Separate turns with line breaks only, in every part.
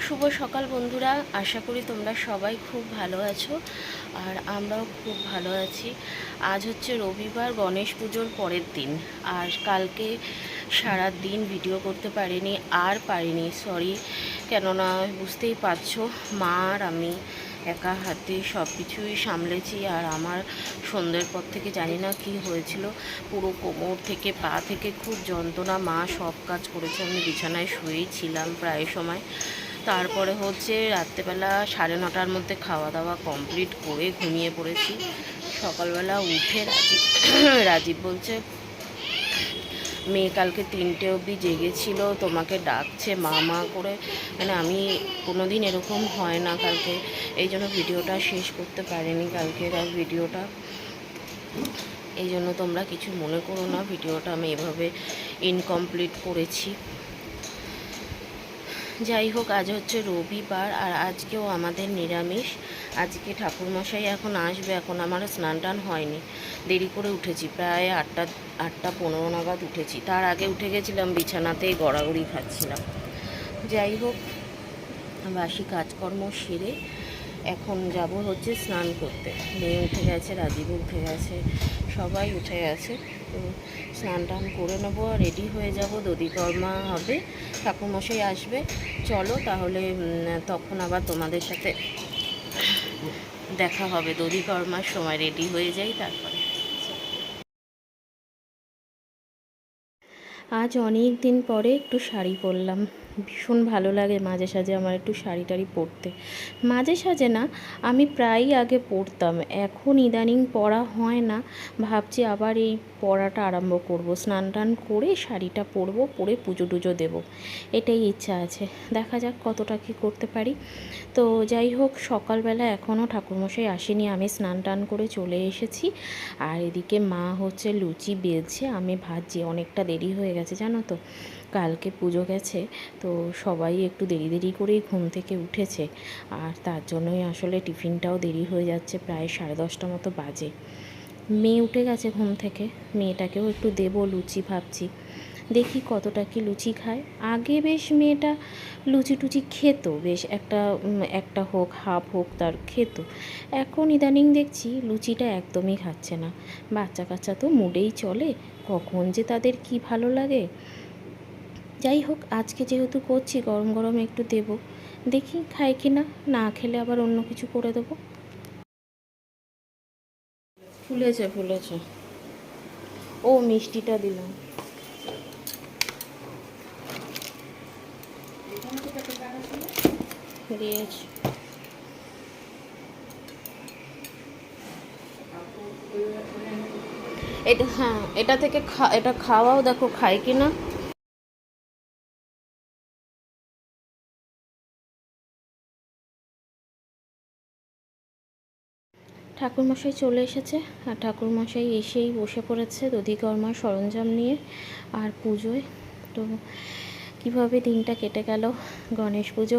শুভ সকাল বন্ধুরা, আশা করি তোমরা সবাই খুব ভালো আছো আর আমরাও খুব ভালো আছি। আজ হচ্ছে রবিবার, গণেশ পুজোর পরের দিন। আর কালকে সারা দিন ভিডিও করতে পারিনি, সরি। কেননা বুঝতেই পারছো, মা আর আমি একা হাতে সব কিছুই সামলেছি। আর আমার সন্ধ্যের পর থেকে জানি না কি হয়েছিল, পুরো কোমর থেকে পা থেকে খুব যন্ত্রণা। মা সব কাজ করেছে, আমি বিছানায় শুয়েই ছিলাম প্রায় সময়। তারপরে হচ্ছে রাত্রেবেলা 9:30টার মধ্যে খাওয়া দাওয়া কমপ্লিট করে ঘুমিয়ে পড়েছি। সকালবেলা উঠে রাজীব বলছে, মেয়ে কালকে 3টে অবধি জেগেছিল, তোমাকে ডাকছে মা মা করে। মানে আমি কোনো দিন এরকম হয় না কালকে, এই জন্য ভিডিওটা শেষ করতে পারিনি কালকের আর ভিডিওটা। এই জন্য তোমরা কিছু মনে করো না, ভিডিওটা আমি এভাবে ইনকমপ্লিট করেছি। যাই হোক, আজ হচ্ছে রবিবার আর আজকেও আমাদের নিরামিষ। আজকে ঠাকুরমশাই এখন আসবে, এখন আমার স্নান টান হয়নি, দেরি করে উঠেছি, প্রায় 8টা 15 নাগাদ উঠেছি। তার আগে উঠে গেছিলাম, বিছানাতেই গড়াগড়ি খাচ্ছিলাম। যাই হোক, বাসি কাজকর্ম সেরে এখন যাব হচ্ছে স্নান করতে। মেয়ে উঠে গেছে, রাজীব উঠে গেছে, সবাই উঠে গেছে। তো স্নান টান করে নেবো আর রেডি হয়ে যাব, দধিকর্মা হবে, ঠাকুরমশাই আসবে। চলো তাহলে, তখন আবার তোমাদের সাথে দেখা হবে। দধিকর্মার সময় রেডি হয়ে যাই, তারপরে। আজ অনেক দিন পরে একটু শাড়ি পরলাম, ভীষণ ভালো লাগে মাঝে সাঝে আমার একটু শাড়ি টাড়ি পরতে। মাঝে সাঝে না, আমি প্রায়ই আগে পরতাম, এখন ইদানিং পরা হয় না। ভাবছি আবার এই পরাটা আরম্ভ করব, স্নান টান করে শাড়িটা পরবো, পরে পুজো টুজো দেবো, এটাই ইচ্ছা আছে। দেখা যাক কতটা কী করতে পারি। তো যাই হোক, সকালবেলা এখনও ঠাকুরমশাই আসেনি, আমি স্নান টান করে চলে এসেছি। আর এদিকে মা হচ্ছে লুচি বেলছে, আমি ভাজছি। অনেকটা দেরি হয়ে গেছে জানো তো, কালকে পুজো গেছে, তো সবাই একটু দেরি দেরি করেই ঘুম থেকে উঠেছে। আর তার জন্যই আসলে টিফিনটাও দেরি হয়ে যাচ্ছে, প্রায় 10:30 মতো বাজে। মেয়ে উঠে গেছে ঘুম থেকে, মেয়েটাকেও একটু দেবো লুচি ভাবছি, দেখি কতটা কি লুচি খায়। আগে বেশ মেয়েটা লুচি টুচি খেত, বেশ একটা হোক হাফ হোক তার খেত। এখন ইদানিং দেখছি লুচিটা একদমই খাচ্ছে না। বাচ্চা কাচ্চা তো মুডেই চলে, কখন যে তাদের কি ভালো লাগে। যাই হোক, আজকে যেহেতু করছি, গরম গরম একটু দেবো, দেখি খায় কি না, না খেলে আবার অন্য কিছু করে দেবো। ফুলেছে ফুলেছে, ও মিষ্টিটা দিলাম। দিয়েছি। এটা, হ্যাঁ, এটা থেকে এটা খাওয়াও, দেখো খায় কি না। ঠাকুরমশাই চলে এসেছে, আর ঠাকুরমশাই এসেই বসে পড়েছে দধিকর্মার সরঞ্জাম নিয়ে আর পুজোয়। তো কীভাবে দিনটা কেটে গেল, গণেশ পুজো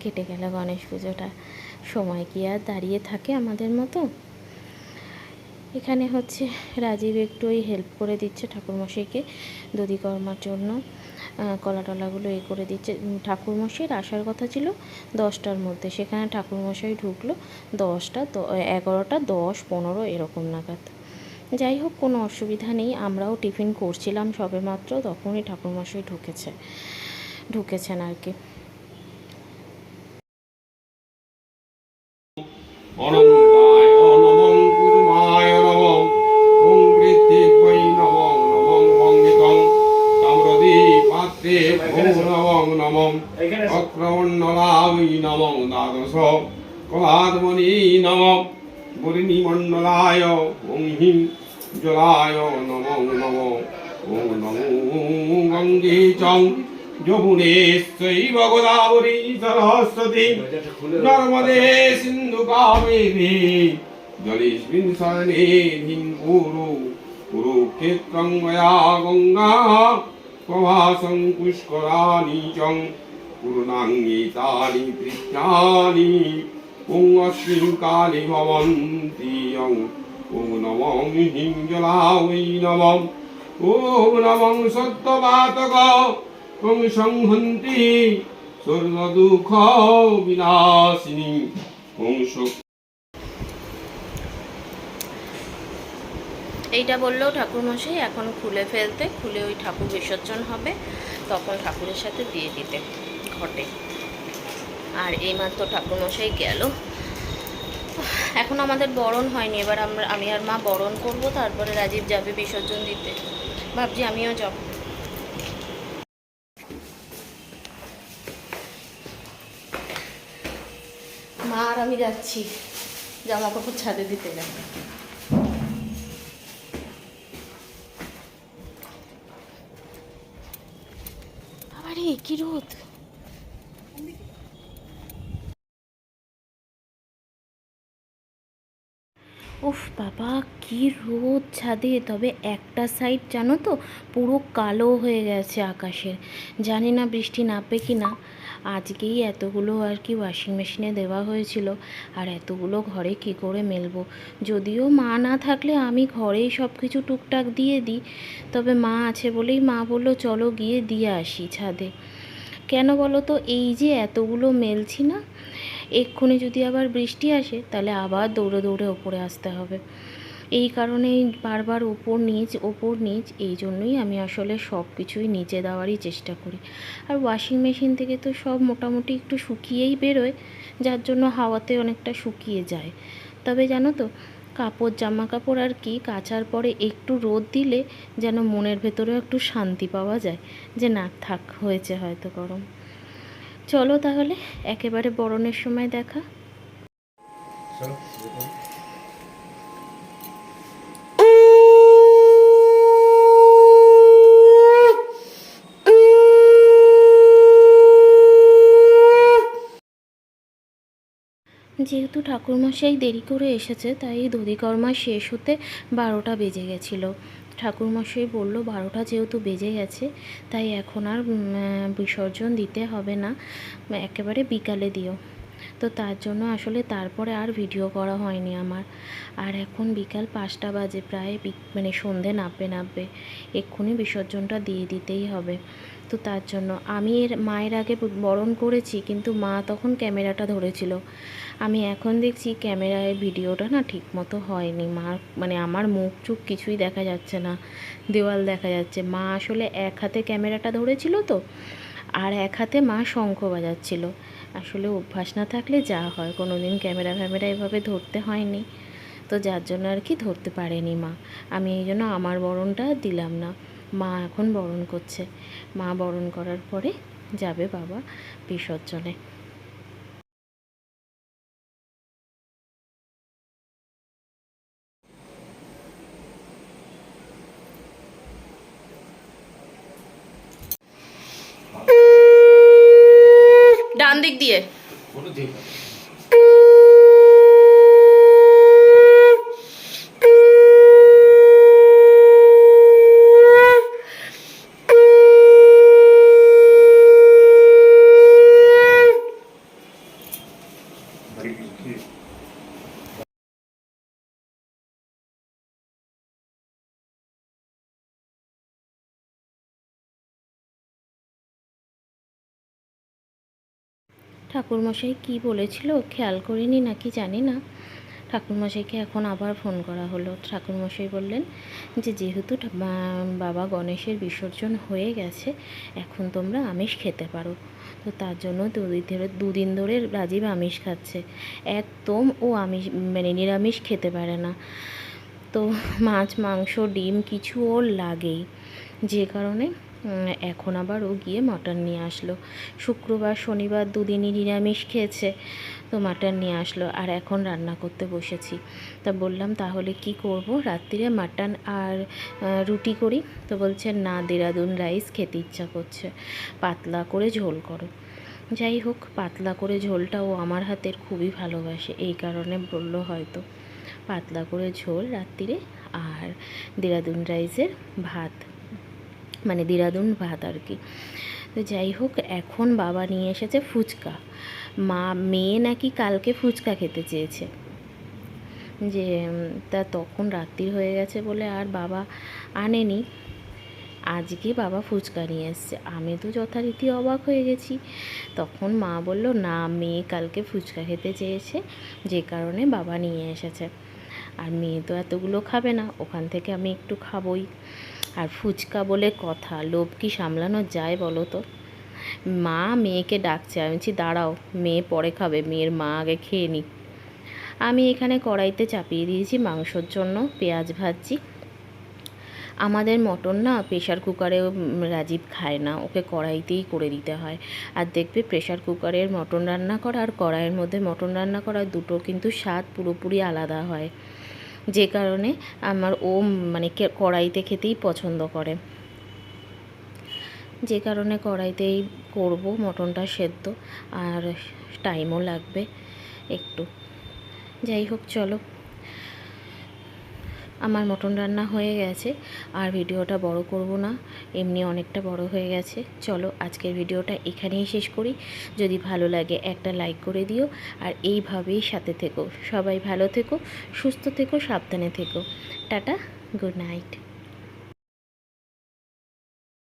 কেটে গেল। গণেশ পুজোটা সময় কি আর দাঁড়িয়ে থাকে আমাদের মতো। এখানে হচ্ছে রাজীব একটু ওই হেল্প করে দিচ্ছে ঠাকুরমশাইকে দধিকর্মার জন্য, কলা টলাগুলো করে দিচ্ছে। ঠাকুরমশাইয়ের আসার কথা ছিল 10টার মধ্যে, সেখানে ঠাকুরমশাই ঢুকলো 10টা 11টা 10-15 এরকম নাগাদ। যাই হোক, কোনো অসুবিধা নেই, আমরাও টিফিন করছিলাম সবে মাত্র, তখনই ঠাকুরমশাই ঢুকেছেন আর কি।
মন্ডলায় ওং হিং জলায় নমো নমো ওং নমো গঙ্গে চং যমুনেশ্বৈব গোদাবরী সরস্বতী নর্মদে সিন্ধু কাবেরী জলেস্মিন সরণেহিং কুরুক্ষেত্রং ময়া গঙ্গা প্রভাসং পুষ্করাণি চং পূর্ণাঙ্গীতানি তৃতীয়ানি ওং অস্মিন কালে ভবন্তি ওং নমো হিং জলায় নমো ওং নমো সত্যবাতক ওং সংহন্তি সর্বদুঃখ বিনাশিনী ওং শক্তি।
এইটা বললেও ঠাকুরমশাই এখন খুলে ফেলতে, খুলে ওই ঠাকুর বিসর্জন হবে তখন ঠাকুরের সাথে দিয়ে দিতে ঘটে। আর এইমাত্র ঠাকুরমশাই গেল। এখন আমাদের বরণ হয়নি, এবার আমি আর মা বরণ করব, তারপরে রাজীব যাবে বিসর্জন দিতে। ভাবছি আমিও যাব। মা আর আমি যাচ্ছি জামা কাপড় ছাদে দিতে যাব। আরে কি রোদ! উফ বাবা, কি রোদ ছাদে! তবে একটা সাইড জানো তো পুরো কালো হয়ে গেছে আকাশের। জানি না বৃষ্টি নামবে কি না। আজকেই এতগুলো আর কি ওয়াশিং মেশিনে দেওয়া হয়েছিল, আর এতগুলো ঘরে কি করে মেলবো। যদিও মা না থাকলে আমি ঘরেই সব কিছু টুকটাক দিয়ে দিই, তবে মা আছে বলেই মা বললো চলো গিয়ে দিয়ে আসি ছাদে। কেন বলো তো, এই যে এতগুলো মেলছি না, এক্ষুনি যদি আবার বৃষ্টি আসে তাহলে আবার দৌড়ে দৌড়ে ওপরে আসতে হবে। এই কারণেই বারবার ওপর নিচ, এই জন্যই আমি আসলে সব কিছুই নিচে দেওয়ারই চেষ্টা করি। আর ওয়াশিং মেশিন থেকে তো সব মোটামুটি একটু শুকিয়েই বেরোয়, যার জন্য হাওয়াতে অনেকটা শুকিয়ে যায়। তবে জানো তো, জামা কাপড় আর কি কাচার পরে একটু রোদ দিলে যেন মনের ভেতরেও একটু শান্তি পাওয়া যায়, যে না থাক, হয়েছে হয়তো গরম। চলো তাহলে একেবারে বরণের সময় দেখা। যেহেতু ঠাকুরমশাই দেরি করে এসেছে, তাই দধিকর্মা শেষ হতে 12টা বেজে গেছিলো। ঠাকুরমশাই বলল 12টা যেহেতু বেজে গেছে, তাই এখন আর বিসর্জন দিতে হবে না, একেবারে বিকালে দিও। তো তার জন্য আসলে তারপরে আর ভিডিও করা হয়নি আমার। আর এখন বিকাল 5টা বাজে, প্রায় মানে সন্ধে নামবে। এক্ষুনি বিসর্জনটা দিয়ে দিতেই হবে। তো তার জন্য আমি মায়ের আগে বরণ করেছি, কিন্তু মা তখন ক্যামেরাটা ধরেছিল। আমি এখন দেখছি ক্যামেরায় ভিডিওটা না ঠিক মতো হয়নি। মানে আমার মুখ চুখ কিছুই দেখা যাচ্ছে না, দেওয়াল দেখা যাচ্ছে। মা আসলে এক হাতে ক্যামেরাটা ধরেছিল তো, আর এক হাতে মা শঙ্খ বাজাচ্ছিল। আসলে অভ্যাস না থাকলে যা হয়, কোনো দিন ক্যামেরা এভাবে ধরতে হয়নি, তো যার জন্য আর কি ধরতে পারেনি মা। আমি এই জন্য আমার বরণটা দিলাম না। মা এখন বরণ করছে। মা বরণ করার পরে যাবে বাবা বিসর্জনে। ডান দিক দিয়ে। ঠাকুরমশাই কি বলেছিল খেয়াল করিনি নাকি জানি না। ঠাকুরমশাইকে এখন আবার ফোন করা হলো। ঠাকুরমশাই বললেন যে যেহেতু বাবা গণেশের বিসর্জন হয়ে গেছে, এখন তোমরা আমিষ খেতে পারো। তো তার জন্য দুদিন ধরে রাজীব আমিষ খাচ্ছে। একদম ও আমিষ মানে নিরামিষ খেতে পারে না। তো মাছ মাংস ডিম কিছু ওর লাগেই, যে কারণে এখন আবার ও গিয়ে মাটন নিয়ে আসলো। শুক্রবার শনিবার দুদিনই নিরামিষ খেয়েছে, তো মাটন নিয়ে আসলো। আর এখন রান্না করতে বসেছি। তা বললাম তাহলে কি করব, রাত্রিরে মাটন আর রুটি করি। তো বলছে না, দেরাদুন রাইস খেতে ইচ্ছা করছে, পাতলা করে ঝোল করো। যাই হোক, পাতলা করে ঝোলটা ও আমার হাতের খুবই ভালোবাসে, এই কারণে বললো হয়তো। পাতলা করে ঝোল রাত্রিরে, আর দেরাদুন রাইসের ভাত, মানে দেরাদুন ভাত আর কি। তো যাই হোক, এখন বাবা নিয়ে এসেছে ফুচকা। মেয়ে নাকি কালকে ফুচকা খেতে চেয়েছে, যে তা তখন রাত্রি হয়ে গেছে বলে আর বাবা আনেনি। আজকে বাবা ফুচকা নিয়ে এসছে। আমি তো যথারীতি অবাক হয়ে গেছি। তখন মা বলল, না, মেয়ে কালকে ফুচকা খেতে চেয়েছে, যে কারণে বাবা নিয়ে এসেছে। আর মেয়ে তো এতগুলো খাবে না, ওখান থেকে আমি একটু খাবই। আর ফুচকা বলে কথা, লোভ কি সামলানো যায় বলো তো? মা মেয়েকে ডাকছে, আমি বলছি দাঁড়াও, মেয়ে পরে খাবে, মেয়ের মা আগে খেয়ে নিক। আমি এখানে কড়াইতে চাপিয়ে দিয়েছি মাংসর জন্য, পেঁয়াজ ভাজছি। আমাদের মটন না প্রেশার কুকারেও রাজীব খায় না, ওকে কড়াইতেই করে দিতে হয়। আর দেখবে প্রেশার কুকারের মটন রান্না করা আর কড়াইয়ের মধ্যে মটন রান্না করা দুটো কিন্তু স্বাদ পুরোপুরি আলাদা হয়। যে কারণে ও মানে কড়াইতে খেতেই পছন্দ করে, যে কারণে কড়াইতেই করব মটনটা সেদ্ধ। আর টাইমও লাগবে একটু। যাই হোক, চলো, আমার মটন রান্না হয়ে গেছে। আর ভিডিওটা বড় করব না, এমনি অনেকটা বড় হয়ে গেছে। চলো আজকের ভিডিওটা এখানেই শেষ করি। যদি ভালো লাগে একটা লাইক করে দিও, আর এইভাবেই সাথে থেকো। সবাই ভালো থেকো, সুস্থ থেকো, সাবধানে থেকো। Tata, good night.